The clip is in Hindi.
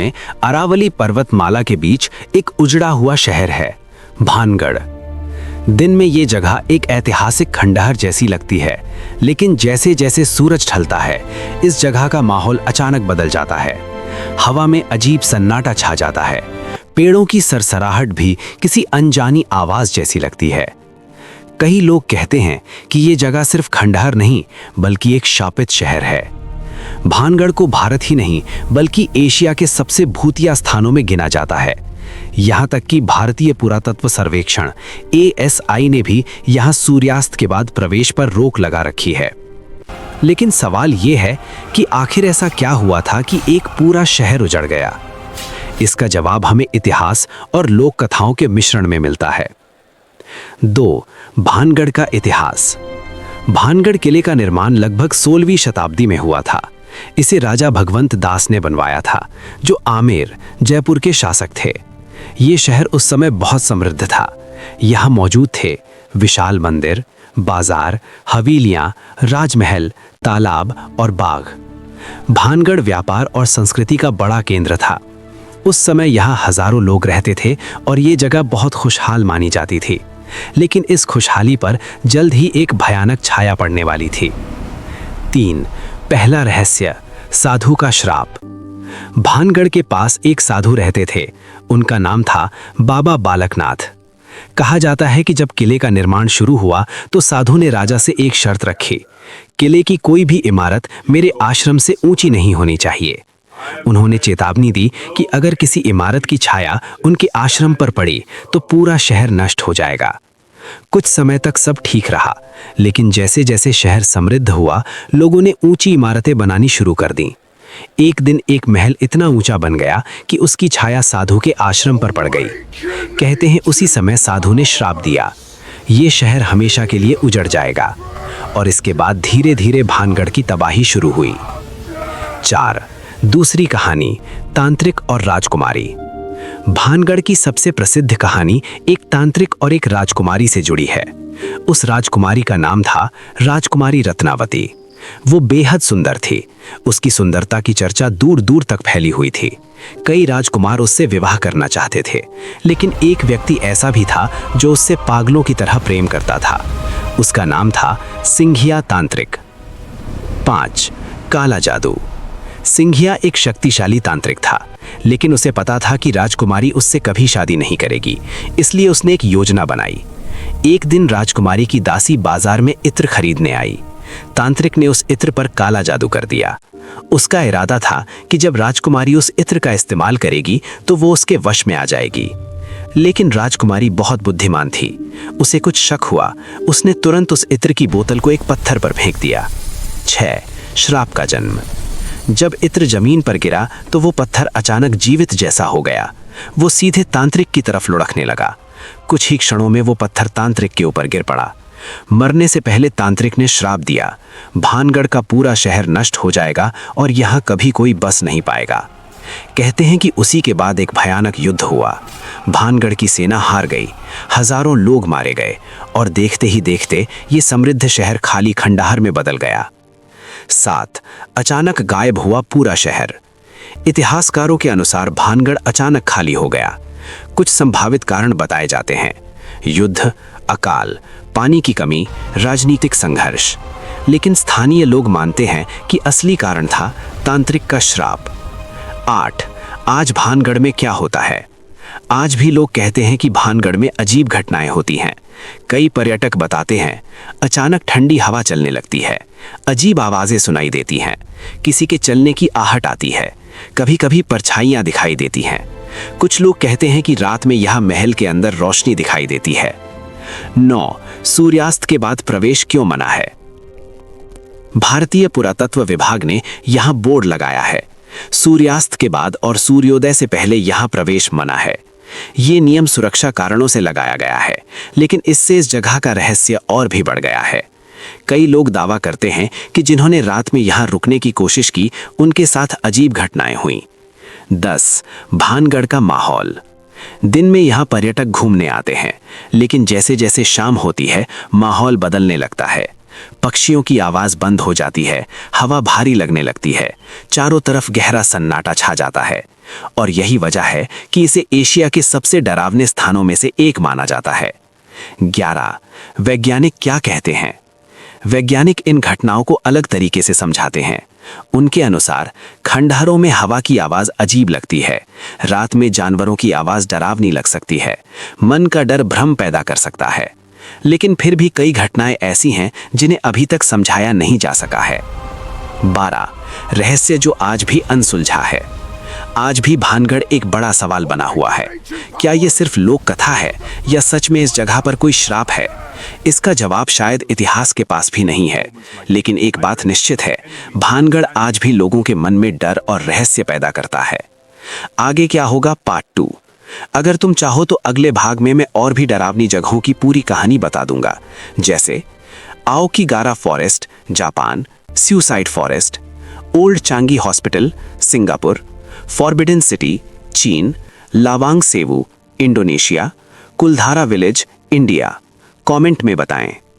में अरावली पर्वतमाला के बीच एक उजड़ा हुआ शहर है, भानगढ़। दिन में ये जगह एक ऐतिहासिक खंडहर जैसी लगती है, लेकिन जैसे जैसे सूरज ढलता है, इस जगह का माहौल अचानक बदल जाता है। हवा में अजीब सन्नाटा छा जाता है, पेड़ों की सरसराहट भी किसी अनजानी आवाज जैसी लगती है। कई लोग कहते हैं कि ये जगह सिर्फ खंडहर नहीं, बल्कि एक शापित शहर है। भानगढ़ को भारत ही नहीं, बल्कि एशिया के सबसे भूतिया स्थानों में गिना जाता है। यहाँ तक कि भारतीय पुरातत्व सर्वेक्षण ASI ने भी यहाँ सूर्यास्त के बाद प्रवेश पर रोक लगा रखी है। लेकिन सवाल ये है कि आखिर ऐसा क्या हुआ था कि एक पूरा शहर उजड़ गया? इसका जवाब हमें इतिहास और लोक कथाओं के मिश्रण में मिलता है। 2. भानगढ़ का इतिहास। भानगढ़ किले का निर्माण लगभग 16वीं शताब्दी में हुआ था। इसे राजा भगवंत दास ने बनवाया था, जो आमेर, जयपुर के शासक थे। ये शहर उस समय बहुत समृद्ध था। यहाँ मौजूद थे विशाल मंदिर, बाजार, हवेलियाँ, राजमहल, तालाब और बाग। भानगढ़ व्यापार और संस्कृति का बड़ा केंद्र था। उस समय यहाँ हजारों लोग रहते थे और ये जगह बहुत खुशहाल मानी जाती थी। लेकिन इस खुशहाली पर जल्द ही एक भयानक छाया पड़ने वाली थी। 3. पहला रहस्य, साधु का श्राप। भानगढ़ के पास एक साधु रहते थे। उनका नाम था बाबा बालकनाथ। कहा जाता है कि जब किले का निर्माण शुरू हुआ तो साधु ने राजा से एक शर्त रखी, किले की कोई भी इमारत मेरे आश्रम से ऊंची नहीं होनी चाहिए। उन्होंने चेतावनी दी कि अगर किसी इमारत की छाया उनके आश्रम पर पड़ी तो पूरा शहर नष्ट हो जाएगा। कुछ समय तक सब ठीक रहा, लेकिन जैसे जैसे शहर समृद्ध हुआ, लोगों ने ऊंची इमारतें बनानी शुरू कर दी। एक दिन एक महल इतना ऊंचा बन गया कि उसकी छाया साधु के आश्रम पर पड़ गई। कहते हैं उसी समय साधु ने श्राप दिया, ये शहर हमेशा के लिए उजड़ जाएगा। और इसके बाद धीरे धीरे भानगढ़ की तबाही शुरू हुई। 4. दूसरी कहानी, तांत्रिक और राजकुमारी। भानगढ़ की सबसे प्रसिद्ध कहानी एक तांत्रिक और एक राजकुमारी से जुड़ी है। उस राजकुमारी का नाम था राजकुमारी रत्नावती। वो बेहद सुंदर थी। उसकी सुंदरता की चर्चा दूर दूर तक फैली हुई थी। कई राजकुमार उससे विवाह करना चाहते थे, लेकिन एक व्यक्ति ऐसा भी था जो उससे पागलों की तरह प्रेम करता था। उसका नाम था सिंघिया तांत्रिक। 5. काला जादू। सिंघिया एक शक्तिशाली तांत्रिक था, लेकिन उसे पता था कि राजकुमारी उससे कभी शादी नहीं करेगी, इसलिए उसने एक योजना बनाई। एक दिन राजकुमारी की दासी बाजार में इत्र खरीदने आई। तांत्रिक ने उस इत्र पर काला जादू कर दिया। उसका इरादा था कि जब राजकुमारी उस इत्र का इस्तेमाल करेगी तो वो उसके वश में आ जाएगी। लेकिन राजकुमारी बहुत बुद्धिमान थी। उसे कुछ शक हुआ। उसने तुरंत उस इत्र की बोतल को एक पत्थर पर फेंक दिया। 6. श्राप का जन्म। जब इत्र जमीन पर गिरा तो वो पत्थर अचानक जीवित जैसा हो गया। वो सीधे तांत्रिक की तरफ लुढ़कने लगा। कुछ ही क्षणों में वो पत्थर तांत्रिक के ऊपर गिर पड़ा। मरने से पहले तांत्रिक ने श्राप दिया, भानगढ़ का पूरा शहर नष्ट हो जाएगा और यहाँ कभी कोई बस नहीं पाएगा। कहते हैं कि उसी के बाद एक भयानक युद्ध हुआ। भानगढ़ की सेना हार गई, हजारों लोग मारे गए और देखते ही देखते ये समृद्ध शहर खाली खंडहर में बदल गया। 7. अचानक गायब हुआ पूरा शहर। इतिहासकारों के अनुसार भानगढ़ अचानक खाली हो गया। कुछ संभावित कारण बताए जाते हैं, युद्ध, अकाल, पानी की कमी, राजनीतिक संघर्ष। लेकिन स्थानीय लोग मानते हैं कि असली कारण था तांत्रिक का श्राप। 8. आज भानगढ़ में क्या होता है। आज भी लोग कहते हैं कि भानगढ़ में अजीब घटनाएं होती हैं। कई पर्यटक बताते हैं अचानक ठंडी हवा चलने लगती है, अजीब आवाजें सुनाई देती हैं, किसी के चलने की आहट आती है, कभी कभी परछाइयां दिखाई देती हैं। कुछ लोग कहते हैं कि रात में यह महल के अंदर रोशनी दिखाई देती है। 9. सूर्यास्त के बाद प्रवेश क्यों मना है। भारतीय पुरातत्व विभाग ने यहाँ बोर्ड लगाया है, सूर्यास्त के बाद और सूर्योदय से पहले यहाँ प्रवेश मना है। ये नियम सुरक्षा कारणों से लगाया गया है, लेकिन इससे इस जगह का रहस्य और भी बढ़ गया है। कई लोग दावा करते हैं कि जिन्होंने रात में यहाँ रुकने की कोशिश की, उनके साथ अजीब घटनाएं हुई। 10. भानगढ़ का माहौल। दिन में यहाँ पर्यटक घूमने आते हैं, लेकिन जैसे जैसे शाम होती है माहौल बदलने लगता है। पक्षियों की आवाज बंद हो जाती है, हवा भारी लगने लगती है, चारों तरफ गहरा सन्नाटा छा जाता है। और यही वजह है कि इसे एशिया के सबसे डरावने स्थानों में से एक माना जाता है। 11. वैज्ञानिक क्या कहते हैं? वैज्ञानिक इन घटनाओं को अलग तरीके से समझाते हैं। उनके अनुसार खंडहरों में हवा की आवाज अजीब लगती है, रात में जानवरों की आवाज डरावनी लग सकती है, मन का डर भ्रम पैदा कर सकता है। लेकिन फिर भी कई घटनाएं ऐसी हैं जिन्हें अभी तक समझाया नहीं जा सका है। 12. रहस्य जो आज भी अनसुलझा है। आज भी भानगढ़ एक बड़ा सवाल बना हुआ है। क्या यह सिर्फ लोक कथा है या सच में इस जगह पर कोई श्राप है? इसका जवाब शायद इतिहास के पास भी नहीं है। लेकिन एक बात निश्चित है, भानगढ़ आज भी लोगों के मन में डर और रहस्य पैदा करता है। आगे क्या होगा, पार्ट 2। अगर तुम चाहो तो अगले भाग में मैं और भी डरावनी जगहों की पूरी कहानी बता दूंगा, जैसे Aokigahara forest Japan, suicide forest, old Changi hospital Singapore, forbidden city चीन, Lawang Sewu Indonesia, Kuldhara village India. Comment में बताएं।